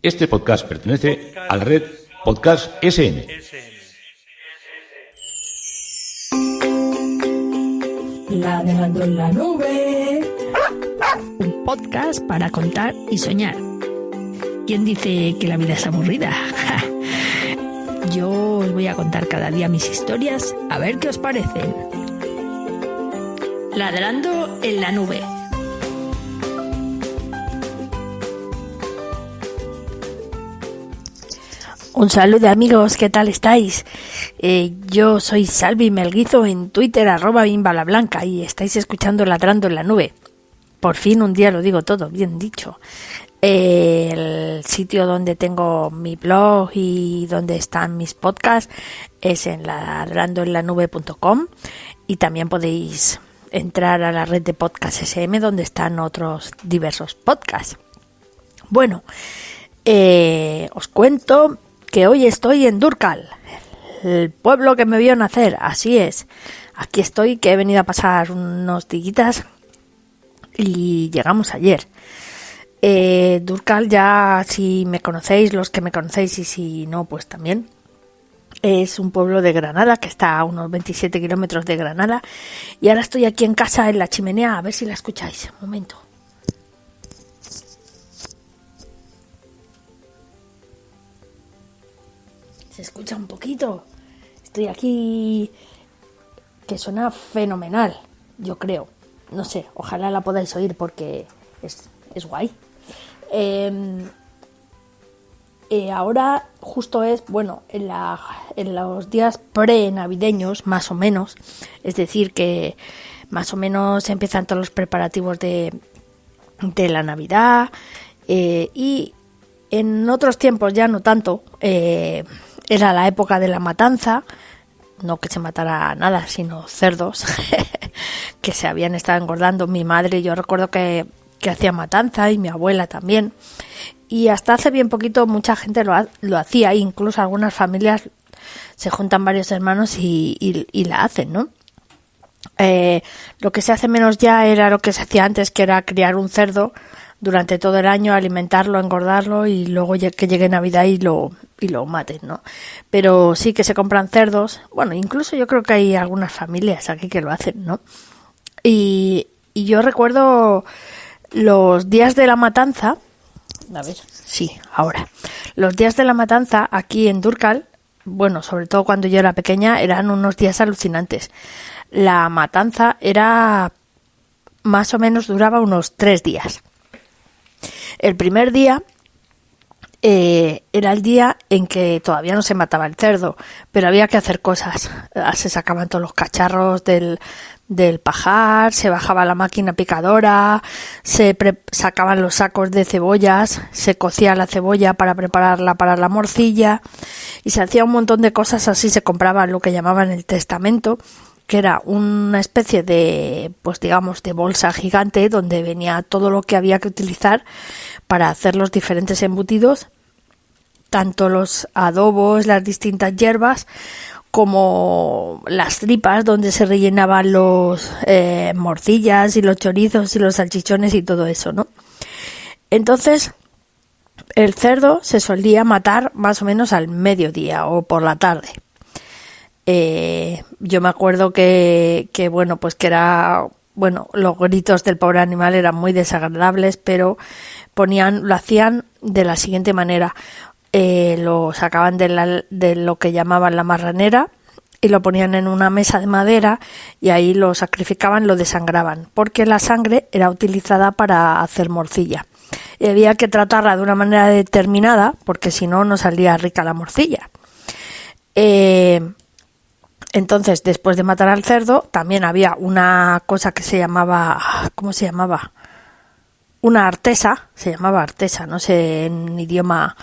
Este podcast pertenece a la red Podcast SN. Ladrando en la nube. Un podcast para contar y soñar. ¿Quién dice que la vida es aburrida? Yo os voy a contar cada día mis historias, a ver qué os parecen. Ladrando en la nube. Un saludo, amigos, ¿qué tal estáis? Yo soy Salvi Melguizo en Twitter, @bimbalablanca, y estáis escuchando Ladrando en la nube. Por fin un día lo digo todo, bien dicho. El sitio donde tengo mi blog y donde están mis podcasts es en ladrandoenlanube.com, y también podéis entrar a la red de Podcast SM donde están otros diversos podcasts. Bueno, os cuento que hoy estoy en Durkal, el pueblo que me vio nacer. Así es, aquí estoy, que he venido a pasar unos días y llegamos ayer. Durkal, ya si me conocéis, los que me conocéis, y si no, pues también, es un pueblo de Granada que está a unos 27 kilómetros de Granada, y ahora estoy aquí en casa en la chimenea, a ver si la escucháis. Un momento. Se escucha un poquito. Estoy aquí, que suena fenomenal, yo creo. No sé, ojalá la podáis oír porque es guay. Ahora justo es, bueno, en los días pre-navideños, más o menos. Es decir, que más o menos empiezan todos los preparativos de la Navidad. Y en otros tiempos ya no tanto. Era la época de la matanza, no que se matara nada, sino cerdos que se habían estado engordando. Mi madre, yo recuerdo que hacía matanza, y mi abuela también, y hasta hace bien poquito mucha gente lo hacía, incluso algunas familias se juntan varios hermanos y la hacen, ¿no? Lo que se hace menos ya era lo que se hacía antes, que era criar un cerdo durante todo el año, alimentarlo, engordarlo, y luego que llegue Navidad y lo maten, ¿no? Pero sí que se compran cerdos. Bueno, incluso yo creo que hay algunas familias aquí que lo hacen, ¿no? Y yo recuerdo los días de la matanza. A ver, sí, ahora. Los días de la matanza aquí en Durkal, bueno, sobre todo cuando yo era pequeña, eran unos días alucinantes. La matanza era, más o menos, duraba unos 3 días. El primer día era el día en que todavía no se mataba el cerdo, pero había que hacer cosas. Se sacaban todos los cacharros del pajar, se bajaba la máquina picadora, se sacaban los sacos de cebollas, se cocía la cebolla para prepararla para la morcilla, y se hacía un montón de cosas así. Se compraba lo que llamaban el testamento, que era una especie de, pues digamos, de bolsa gigante donde venía todo lo que había que utilizar para hacer los diferentes embutidos, tanto los adobos, las distintas hierbas, como las tripas donde se rellenaban los morcillas y los chorizos y los salchichones y todo eso, ¿no? Entonces, el cerdo se solía matar más o menos al mediodía o por la tarde. Yo me acuerdo que bueno, pues que era, bueno, los gritos del pobre animal eran muy desagradables, pero lo hacían de la siguiente manera. Lo sacaban de lo que llamaban la marranera y lo ponían en una mesa de madera, y ahí lo sacrificaban, lo desangraban, porque la sangre era utilizada para hacer morcilla. Y había que tratarla de una manera determinada, porque si no, no salía rica la morcilla. Entonces, después de matar al cerdo, también había una cosa que se llamaba, ¿cómo se llamaba? Una artesa, se llamaba artesa, no sé en idioma,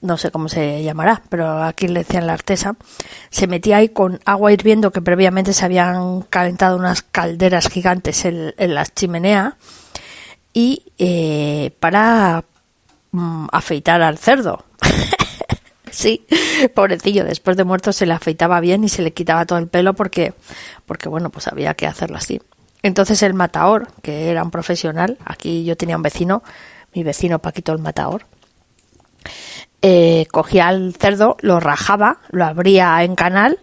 no sé cómo se llamará, pero aquí le decían la artesa. Se metía ahí con agua hirviendo, que previamente se habían calentado unas calderas gigantes en las chimeneas, y para afeitar al cerdo. Sí, pobrecillo, después de muerto se le afeitaba bien y se le quitaba todo el pelo porque bueno, pues había que hacerlo así. Entonces el matador, que era un profesional, aquí yo tenía un vecino, mi vecino Paquito el matador, cogía el cerdo, lo rajaba, lo abría en canal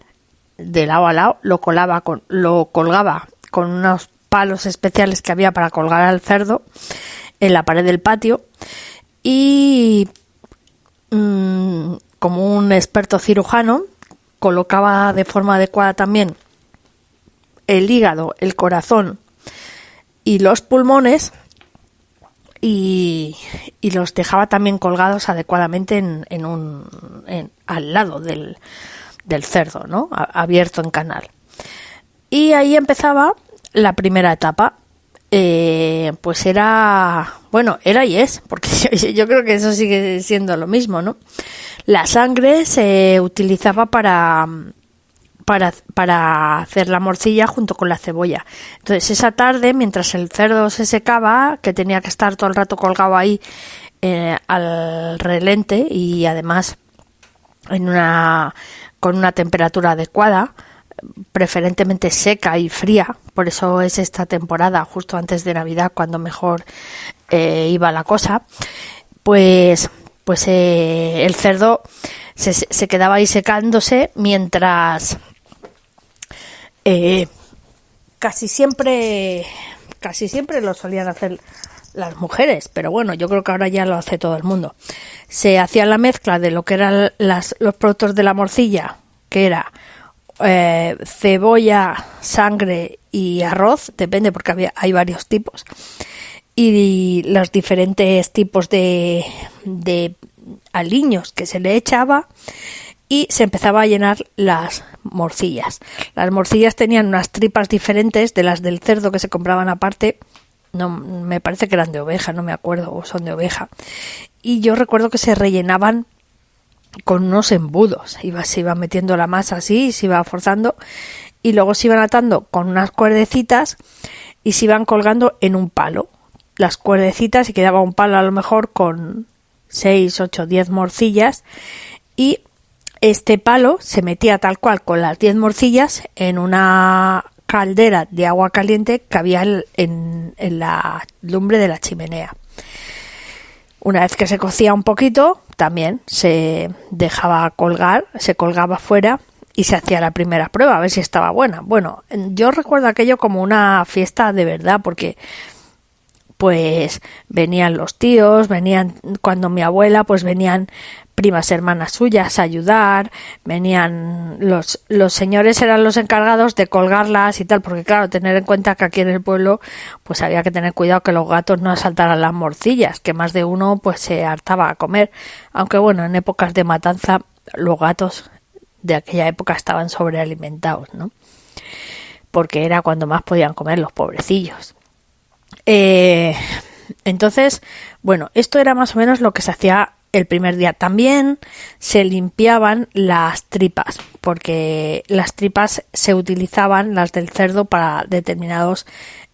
de lado a lado, lo colgaba con unos palos especiales que había para colgar al cerdo en la pared del patio y como un experto cirujano colocaba de forma adecuada también el hígado, el corazón y los pulmones y los dejaba también colgados adecuadamente al lado del cerdo, ¿no? Abierto en canal. Y ahí empezaba la primera etapa. Pues era y es, porque yo creo que eso sigue siendo lo mismo, ¿no? La sangre se utilizaba para hacer la morcilla junto con la cebolla. Entonces esa tarde, mientras el cerdo se secaba, que tenía que estar todo el rato colgado ahí al relente y además con una temperatura adecuada, preferentemente seca y fría, por eso es esta temporada justo antes de Navidad cuando mejor iba la cosa, pues el cerdo se quedaba ahí secándose mientras casi siempre lo solían hacer las mujeres, pero bueno, yo creo que ahora ya lo hace todo el mundo. Se hacía la mezcla de lo que eran los productos de la morcilla, que era cebolla, sangre y arroz, depende porque hay varios tipos, y los diferentes tipos de aliños que se le echaba y se empezaba a llenar las morcillas. Las morcillas tenían unas tripas diferentes de las del cerdo que se compraban aparte. No, me parece que eran de oveja, no me acuerdo, o son de oveja. Y yo recuerdo que se rellenaban con unos embudos. Se iba metiendo la masa así, se iba forzando y luego se iban atando con unas cuerdecitas y se iban colgando en un palo. Las cuerdecitas y quedaba un palo a lo mejor con 6, 8, 10 morcillas y este palo se metía tal cual con las 10 morcillas en una caldera de agua caliente que había en la lumbre de la chimenea. Una vez que se cocía un poquito, también se dejaba colgar, se colgaba fuera y se hacía la primera prueba, a ver si estaba buena. Bueno, yo recuerdo aquello como una fiesta de verdad, porque pues venían los tíos, venían cuando mi abuela, pues venían primas hermanas suyas a ayudar, venían los señores eran los encargados de colgarlas y tal, porque claro, tener en cuenta que aquí en el pueblo pues había que tener cuidado que los gatos no asaltaran las morcillas, que más de uno pues se hartaba a comer, aunque bueno, en épocas de matanza los gatos de aquella época estaban sobrealimentados, ¿no? Porque era cuando más podían comer los pobrecillos. Entonces, bueno, esto era más o menos lo que se hacía el primer día. También se limpiaban las tripas, porque las tripas se utilizaban, las del cerdo, para determinados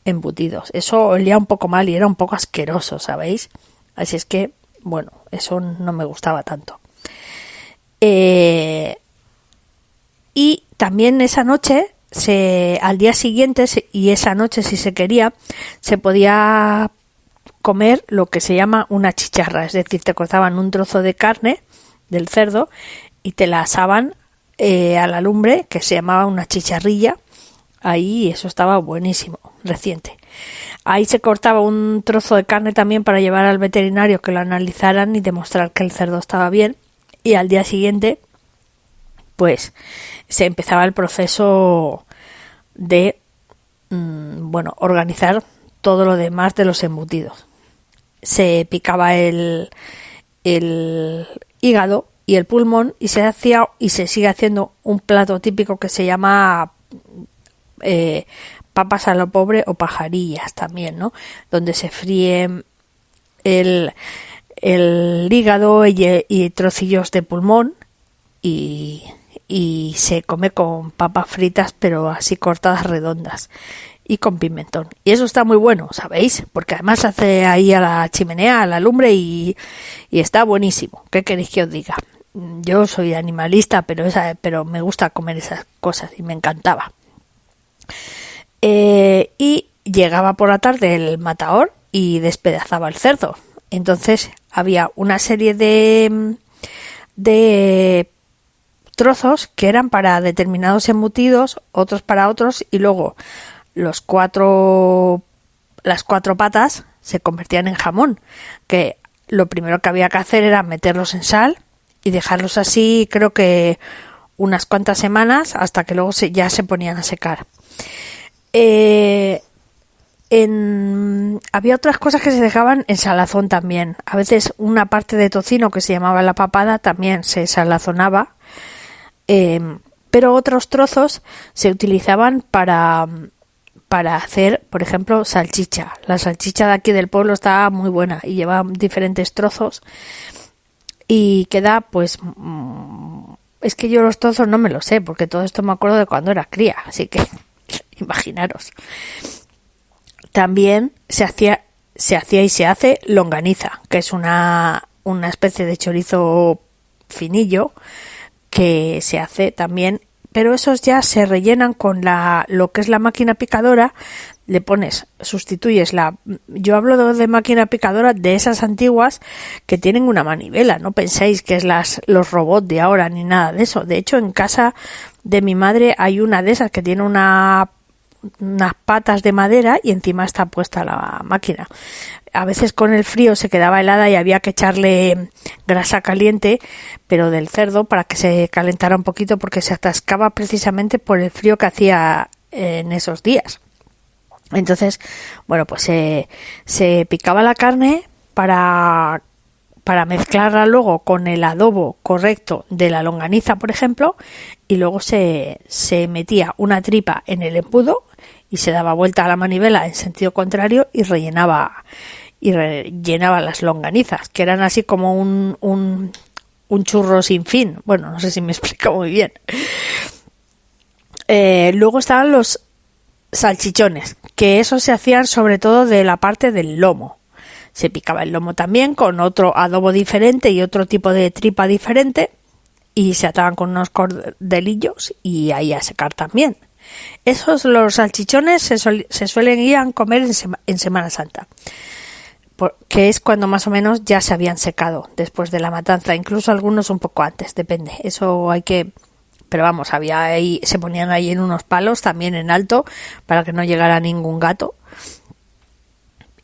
embutidos. Eso olía un poco mal y era un poco asqueroso, ¿sabéis? Así es que, bueno, eso no me gustaba tanto. Y también esa noche, al día siguiente, y esa noche si se quería, se podía comer lo que se llama una chicharra, es decir, te cortaban un trozo de carne del cerdo y te la asaban a la lumbre, que se llamaba una chicharrilla, ahí eso estaba buenísimo, reciente. Ahí se cortaba un trozo de carne también para llevar al veterinario que lo analizaran y demostrar que el cerdo estaba bien, y al día siguiente pues se empezaba el proceso de organizar todo lo demás de los embutidos. Se picaba el hígado y el pulmón y se hacía y se sigue haciendo un plato típico que se llama papas a lo pobre o pajarillas también, ¿no? Donde se fríe el hígado y trocillos de pulmón y se come con papas fritas, pero así cortadas redondas y con pimentón. Y eso está muy bueno, ¿sabéis? Porque además se hace ahí a la chimenea, a la lumbre y está buenísimo. ¿Qué queréis que os diga? Yo soy animalista, pero me gusta comer esas cosas y me encantaba. Y llegaba por la tarde el matador y despedazaba el cerdo. Entonces había una serie de trozos que eran para determinados embutidos, otros para otros, y luego las cuatro patas se convertían en jamón, que lo primero que había que hacer era meterlos en sal y dejarlos así, creo que unas cuantas semanas, hasta que luego ya se ponían a secar. Había otras cosas que se dejaban en salazón también. A veces una parte de tocino que se llamaba la papada también se salazonaba, pero otros trozos se utilizaban para hacer, por ejemplo, salchicha. La salchicha de aquí del pueblo estaba muy buena y lleva diferentes trozos y queda, pues, es que yo los trozos no me los sé, porque todo esto me acuerdo de cuando era cría, así que imaginaros. También se hacía y se hace longaniza, que es una especie de chorizo finillo que se hace también, pero esos ya se rellenan con lo que es la máquina picadora. Le sustituyes yo hablo de máquina picadora de esas antiguas que tienen una manivela, no penséis que es los robots de ahora ni nada de eso. De hecho, en casa de mi madre hay una de esas que tiene unas patas de madera y encima está puesta la máquina. A veces con el frío se quedaba helada y había que echarle grasa caliente, pero del cerdo, para que se calentara un poquito, porque se atascaba precisamente por el frío que hacía en esos días. Entonces, bueno, pues se picaba la carne para mezclarla luego con el adobo correcto de la longaniza, por ejemplo, y luego se metía una tripa en el embudo y se daba vuelta a la manivela en sentido contrario y llenaba las longanizas, que eran así como un churro sin fin. Bueno, no sé si me explico muy bien. Luego estaban los salchichones, que esos se hacían sobre todo de la parte del lomo. Se picaba el lomo también con otro adobo diferente y otro tipo de tripa diferente y se ataban con unos cordelillos y ahí a secar también. Los salchichones se suelen ir a comer en Semana Santa, que es cuando más o menos ya se habían secado después de la matanza, incluso algunos un poco antes, depende. Eso hay que... Pero vamos, se ponían ahí en unos palos también en alto para que no llegara ningún gato.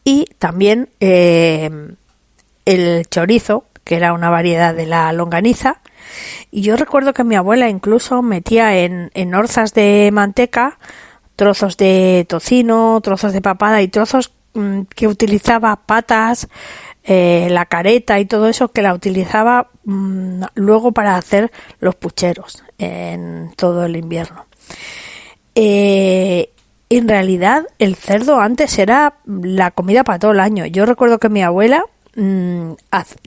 Y también el chorizo, que era una variedad de la longaniza. Y yo recuerdo que mi abuela incluso metía en orzas de manteca trozos de tocino, trozos de papada y trozos que utilizaba patas, la careta y todo eso, que la utilizaba luego para hacer los pucheros en todo el invierno. En realidad el cerdo antes era la comida para todo el año. Yo recuerdo que mi abuela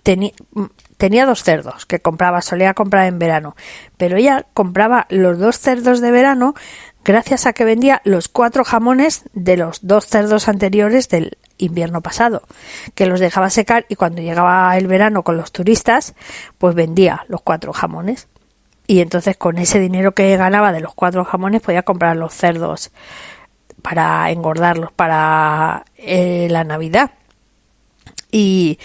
tenía 2 cerdos que solía comprar en verano, pero ella compraba los 2 cerdos de verano gracias a que vendía los 4 jamones de los 2 cerdos anteriores del invierno pasado, que los dejaba secar y cuando llegaba el verano con los turistas, pues vendía los 4 jamones. Y entonces con ese dinero que ganaba de los 4 jamones podía comprar los cerdos para engordarlos para la Navidad. Y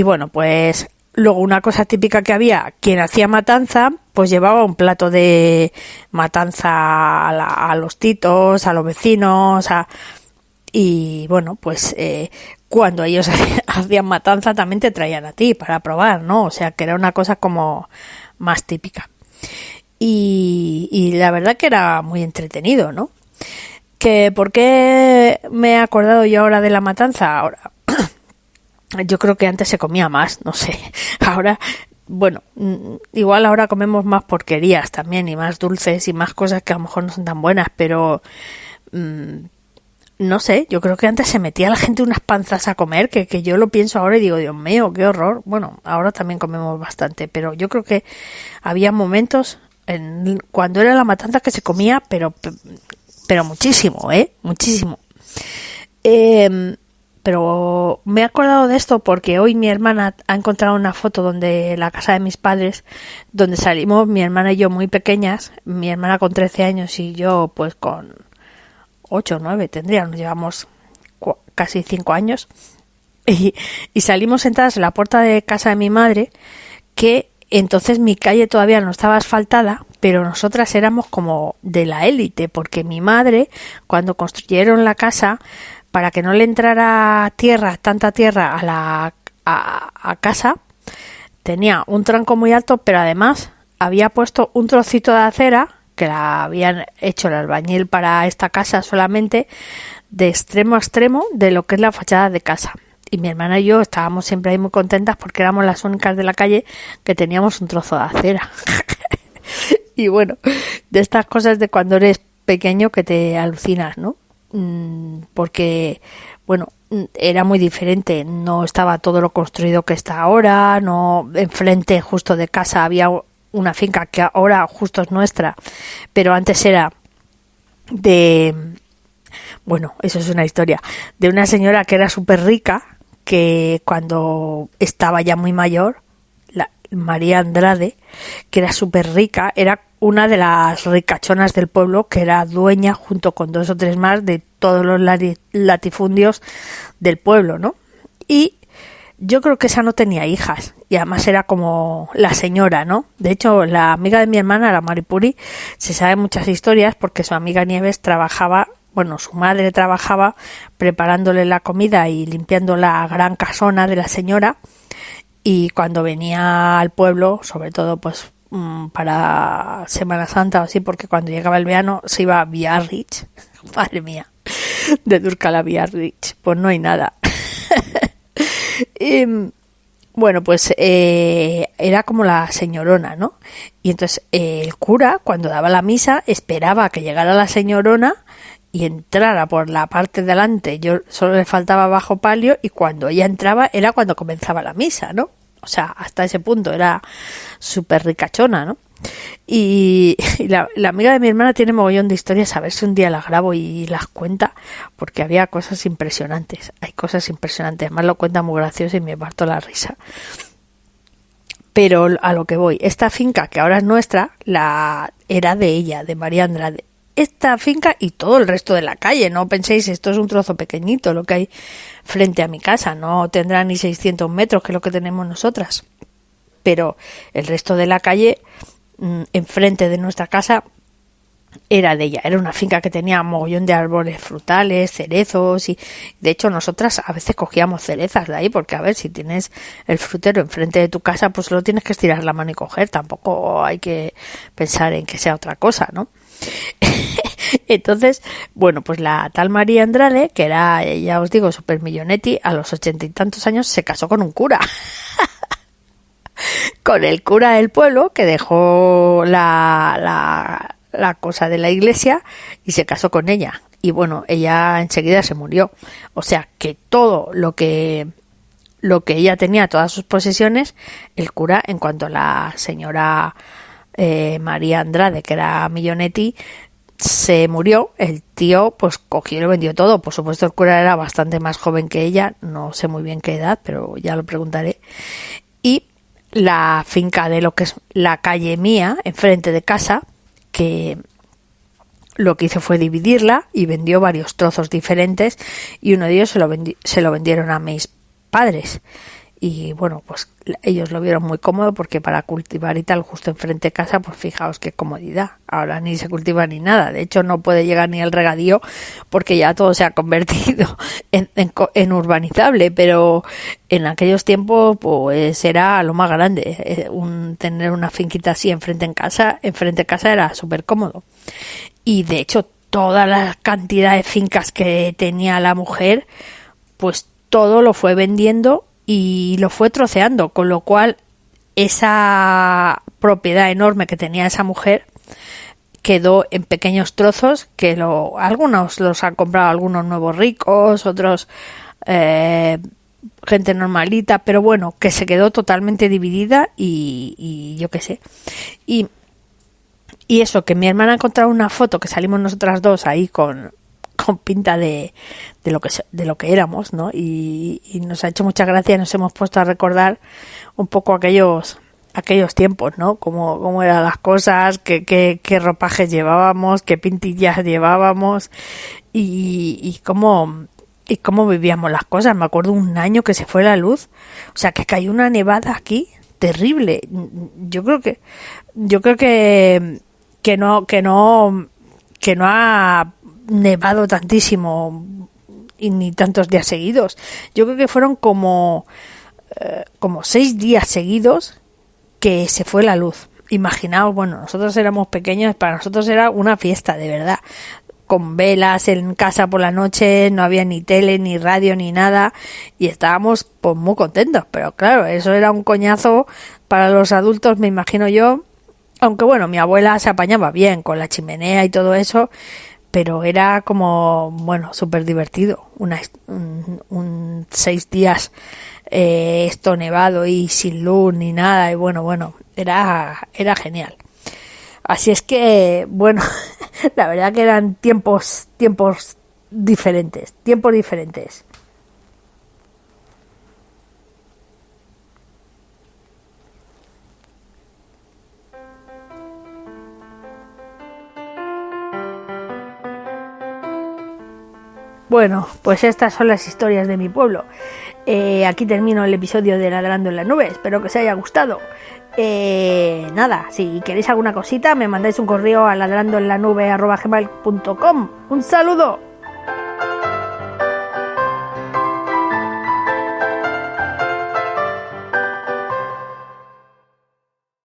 bueno, pues luego una cosa típica que había, quien hacía matanza, pues llevaba un plato de matanza a los titos, a los vecinos, y bueno, pues cuando ellos hacían matanza también te traían a ti para probar, ¿no? O sea, que era una cosa como más típica. Y la verdad que era muy entretenido, ¿no? ¿Por qué me he acordado yo ahora de la matanza? Ahora, yo creo que antes se comía más, no sé. Ahora, bueno, igual ahora comemos más porquerías también y más dulces y más cosas que a lo mejor no son tan buenas, pero no sé, yo creo que antes se metía la gente unas panzas a comer, que yo lo pienso ahora y digo, Dios mío, qué horror. Bueno, ahora también comemos bastante, pero yo creo que había momentos cuando era la matanza que se comía, pero muchísimo, muchísimo. Pero me he acordado de esto porque hoy mi hermana ha encontrado una foto donde la casa de mis padres, donde salimos mi hermana y yo muy pequeñas, mi hermana con 13 años y yo pues con 8 o 9 tendría, nos llevamos casi 5 años, y salimos sentadas en la puerta de casa de mi madre, que entonces mi calle todavía no estaba asfaltada, pero nosotras éramos como de la élite, porque mi madre, cuando construyeron la casa, para que no le entrara tanta tierra a casa, tenía un tronco muy alto, pero además había puesto un trocito de acera, que la habían hecho el albañil para esta casa solamente, de extremo a extremo de lo que es la fachada de casa. Y mi hermana y yo estábamos siempre ahí muy contentas porque éramos las únicas de la calle que teníamos un trozo de acera. Y bueno, de estas cosas de cuando eres pequeño que te alucinas, ¿no? Porque, bueno, era muy diferente, no estaba todo lo construido que está ahora, no, enfrente justo de casa había una finca que ahora justo es nuestra, pero antes era bueno, eso es una historia, de una señora que era súper rica, que cuando estaba ya muy mayor, María Andrade, que era súper rica, era una de las ricachonas del pueblo, que era dueña junto con 2 o 3 más de todos los latifundios del pueblo, ¿no? Y yo creo que esa no tenía hijas, y además era como la señora, ¿no? De hecho, la amiga de mi hermana, la Maripuri, se sabe muchas historias porque su amiga Nieves trabajaba, bueno, su madre trabajaba preparándole la comida y limpiando la gran casona de la señora, y cuando venía al pueblo, sobre todo pues para Semana Santa o así, porque cuando llegaba el verano se iba a Biarritz, madre mía, de Durkala a Biarritz, pues no hay nada. Y, bueno, pues era como la señorona, ¿no? Y entonces el cura, cuando daba la misa, esperaba a que llegara la señorona y entrara por la parte de delante. Yo solo le faltaba bajo palio, y cuando ella entraba era cuando comenzaba la misa, ¿no? O sea, hasta ese punto era súper ricachona, ¿no? Y la amiga de mi hermana tiene mogollón de historias, a ver si un día las grabo y las cuenta, porque había cosas impresionantes, hay cosas impresionantes, además lo cuenta muy gracioso y me parto la risa. Pero a lo que voy, esta finca que ahora es nuestra, era de ella, de María Andrade. Esta finca y todo el resto de la calle, no penséis, esto es un trozo pequeñito lo que hay frente a mi casa, no tendrá ni 600 metros, que es lo que tenemos nosotras, pero el resto de la calle enfrente de nuestra casa era de ella. Era una finca que tenía mogollón de árboles frutales, cerezos, y de hecho nosotras a veces cogíamos cerezas de ahí, porque a ver, si tienes el frutero enfrente de tu casa, pues solo tienes que estirar la mano y coger, tampoco hay que pensar en que sea otra cosa, ¿no? Entonces, bueno, pues la tal María Andrade, que era, ya os digo, super millonetti, a los 80 y tantos años se casó con un cura. Con el cura del pueblo, que dejó la cosa de la iglesia y se casó con ella. Y bueno, ella enseguida se murió. O sea que todo lo que ella tenía, todas sus posesiones, el cura, en cuanto a la señora María Andrade, que era millonetti, se murió, el tío pues cogió y lo vendió todo. Por supuesto, el cura era bastante más joven que ella, no sé muy bien qué edad, pero ya lo preguntaré. Y la finca de lo que es la calle mía, enfrente de casa, que lo que hizo fue dividirla y vendió varios trozos diferentes, y uno de ellos se lo vendieron a mis padres. Y bueno, pues ellos lo vieron muy cómodo, porque para cultivar y tal justo enfrente de casa, pues fijaos qué comodidad. Ahora ni se cultiva ni nada, de hecho no puede llegar ni el regadío porque ya todo se ha convertido en urbanizable, pero en aquellos tiempos pues era lo más grande. Tener una finquita así enfrente de casa era súper cómodo. Y de hecho toda la cantidad de fincas que tenía la mujer, pues todo lo fue vendiendo y lo fue troceando, con lo cual esa propiedad enorme que tenía esa mujer quedó en pequeños trozos, que algunos los han comprado algunos nuevos ricos, otros gente normalita, pero bueno, que se quedó totalmente dividida y yo qué sé. Y eso, que mi hermana ha encontrado una foto que salimos nosotras dos ahí con pinta de lo que éramos, ¿no? Y nos ha hecho mucha gracia, nos hemos puesto a recordar un poco aquellos tiempos, ¿no? Cómo eran las cosas, qué ropajes llevábamos, qué pintillas llevábamos, y cómo y cómo vivíamos las cosas. Me acuerdo un año que se fue la luz, o sea, que cayó una nevada aquí terrible. Yo creo que no ha nevado tantísimo y ni tantos días seguidos. Yo creo que fueron como 6 días seguidos que se fue la luz. Imaginaos, bueno, nosotros éramos pequeños, para nosotros era una fiesta, de verdad. Con velas en casa por la noche, no había ni tele, ni radio, ni nada, y estábamos pues muy contentos. Pero claro, eso era un coñazo para los adultos, me imagino yo. Aunque bueno, mi abuela se apañaba bien con la chimenea y todo eso, pero era como, bueno, súper divertido. Un 6 días esto nevado y sin luz ni nada, y bueno, era genial. Así es que, bueno, la verdad que eran tiempos diferentes. Bueno, pues estas son las historias de mi pueblo. Aquí termino el episodio de Ladrando en la Nube. Espero que os haya gustado. Nada, si queréis alguna cosita, me mandáis un correo a ladrandoenlanube@gmail.com. ¡Un saludo!